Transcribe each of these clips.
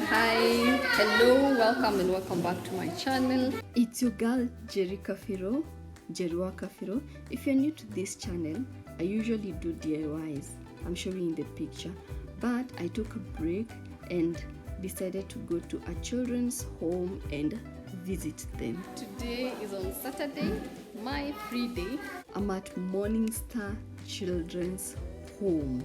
Hi, hello, welcome back to my channel. It's your girl Njeri Kafiro. If you're new to this channel, I usually do DIYs. I'm showing in the picture, but I took a break and decided to go to a children's home and visit them. Today is on Saturday, my free day. I'm at Morning Star Children's Home.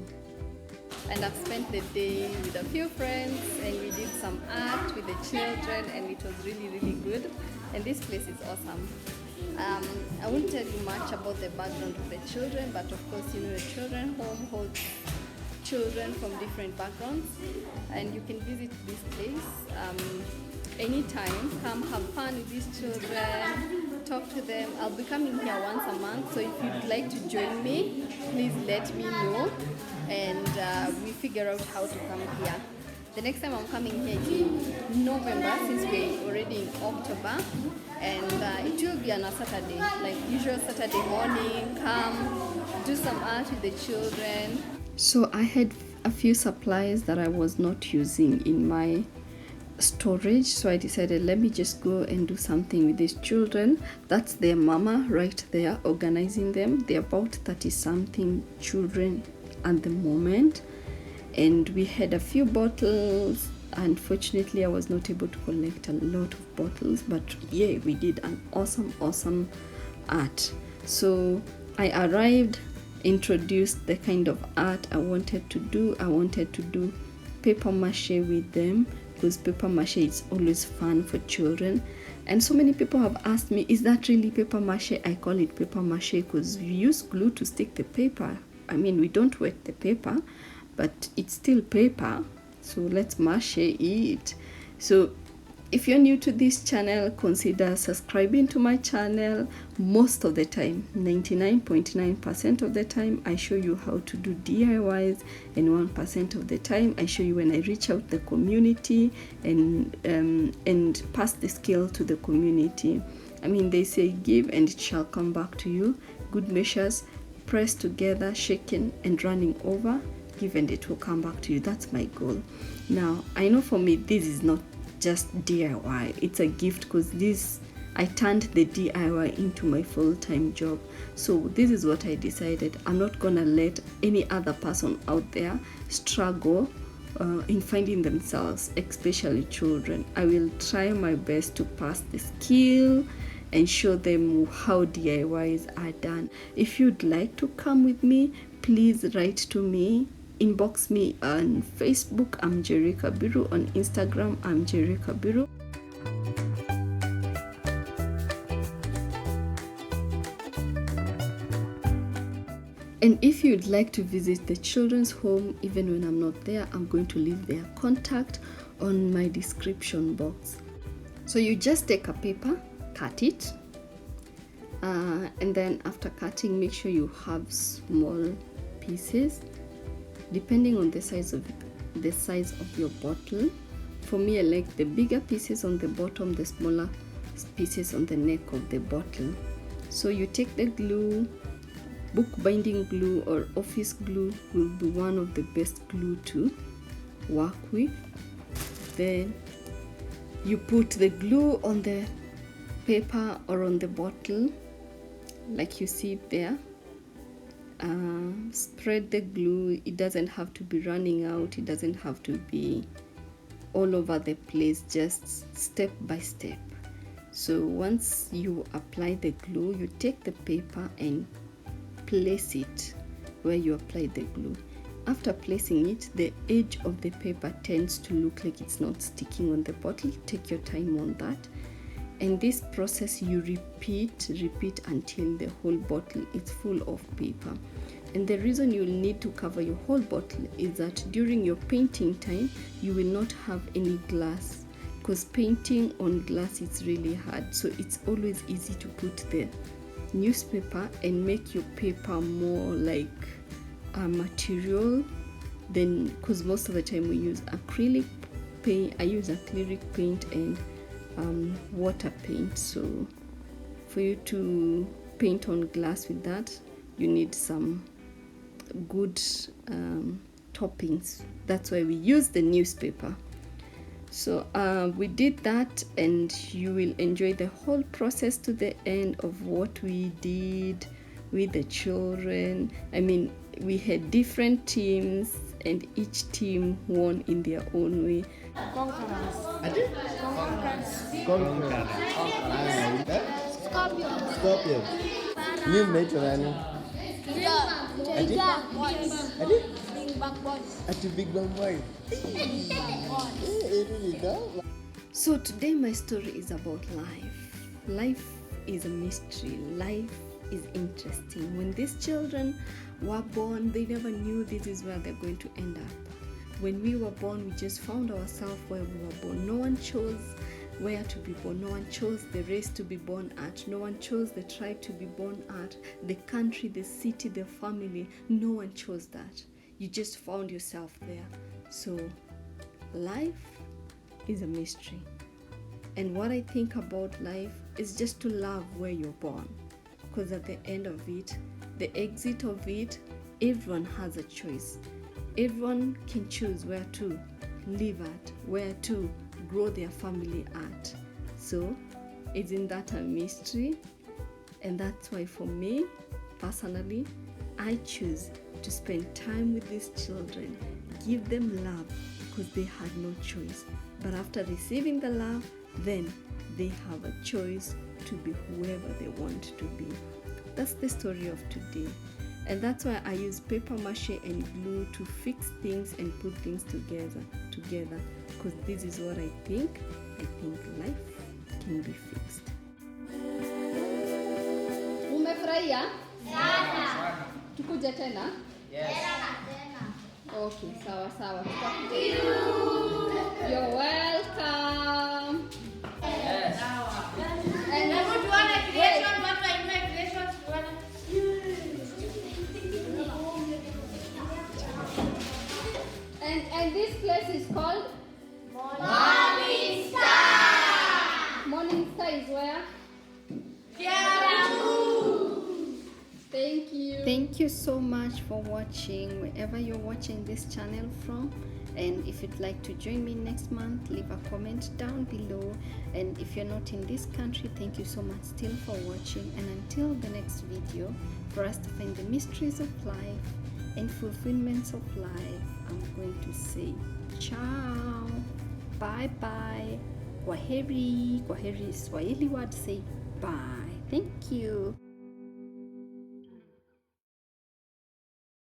And I've spent the day with a few friends and we did some art with the children and it was really good. And this place is awesome. I won't tell you much about the background of the children, but of course you know the children home holds children from different backgrounds and you can visit this place anytime. Come have fun with these children, talk to them. I'll be coming here once a month, so if you'd like to join me, please let me know and we figure out how to come here. The next time I'm coming here is in November, since we're already in October, and it will be on a Saturday, like usual Saturday morning. Come do some art with the children. So I had a few supplies that I was not using in my storage, so I decided let me just go and do something with these children. That's their mama right there organizing them. They're about 30 something children at the moment, and we had a few bottles. Unfortunately I was not able to collect a lot of bottles, but yeah, we did an awesome art. So I arrived, introduced the kind of art I wanted to do. I wanted to do paper mache with them, because paper mache is always fun for children. And so many people have asked me, is that really paper mache? I call it paper mache because we use glue to stick the paper. I mean, we don't wet the paper, but it's still paper, so let's mache it. So if you're new to this channel, consider subscribing to my channel. Most of the time, 99.9% of the time, I show you how to do DIYs, and 1% of the time I show you when I reach out the community and pass the skill to the community. I mean, they say give and it shall come back to you. Good measures pressed together, shaken and running over, give and it will come back to you. That's my goal. Now I know for me this is not just DIY, it's a gift, because I turned the DIY into my full-time job. So this is what I decided. I'm not gonna let any other person out there struggle in finding themselves, especially children. I will try my best to pass the skill and show them how DIYs are done. If you'd like to come with me, please write to me, inbox me on Facebook. I'm Njeri Kabiru. On Instagram, I'm Njeri Kabiru. And if you'd like to visit the children's home, even when I'm not there, I'm going to leave their contact on my description box. So you just take a paper, cut it, and then after cutting, make sure you have small pieces depending on the size of your bottle. For me, I like the bigger pieces on the bottom, the smaller pieces on the neck of the bottle. So you take the glue. Book binding glue or office glue will be one of the best glue to work with. Then you put the glue on the paper or on the bottle like you see it there. Spread the glue. It doesn't have to be running out, it doesn't have to be all over the place, just step by step. So once you apply the glue, you take the paper and place it where you applied the glue. After placing it, the edge of the paper tends to look like it's not sticking on the bottle. Take your time on that, and this process you repeat until the whole bottle is full of paper. And the reason you'll need to cover your whole bottle is that during your painting time you will not have any glass, because painting on glass is really hard. So it's always easy to put the newspaper and make your paper more like a material then, because most of the time we use acrylic paint. I use acrylic paint and water paint. So for you to paint on glass with that, you need some good toppings. That's why we use the newspaper. So we did that, and you will enjoy the whole process to the end of what we did with the children. I mean, we had different teams, and each team won in their own way. Conquerors. Scorpion. New metro nani? Ati Big Bang Boy. So today my story is about life. Life is a mystery. Life is interesting. When these children were born, they never knew this is where they're going to end up. When we were born, we just found ourselves where we were born. No one chose where to be born. No one chose the race to be born at. No one chose the tribe to be born at, the country, the city, the family. No one chose that. You just found yourself there. So life is a mystery. And what I think about life is just to love where you're born. Because at the end of it, the exit of it, everyone has a choice. Everyone can choose where to live at, where to grow their family at. So isn't that a mystery? And that's why for me, personally, I choose to spend time with these children, give them love, because they had no choice. But after receiving the love, then they have a choice to be whoever they want to be. That's the story of today. And that's why I use paper mache and glue to fix things and put things together, because this is what I think. I think life can be fixed. Umefurahia? Sana. Tukuje tena? Yes. Okay, sawa. You're welcome. Yes. And And this place is called Morning Star. Morning Star is where? Kiambu. Thank you. Thank you so much for watching, wherever you're watching this channel from. And if you'd like to join me next month, leave a comment down below. And if you're not in this country, thank you so much still for watching. And until the next video, for us to find the mysteries of life and fulfillments of life, I'm going to say ciao, bye bye, kwaheri. Kwaheri is Swahili word, say bye. Thank you.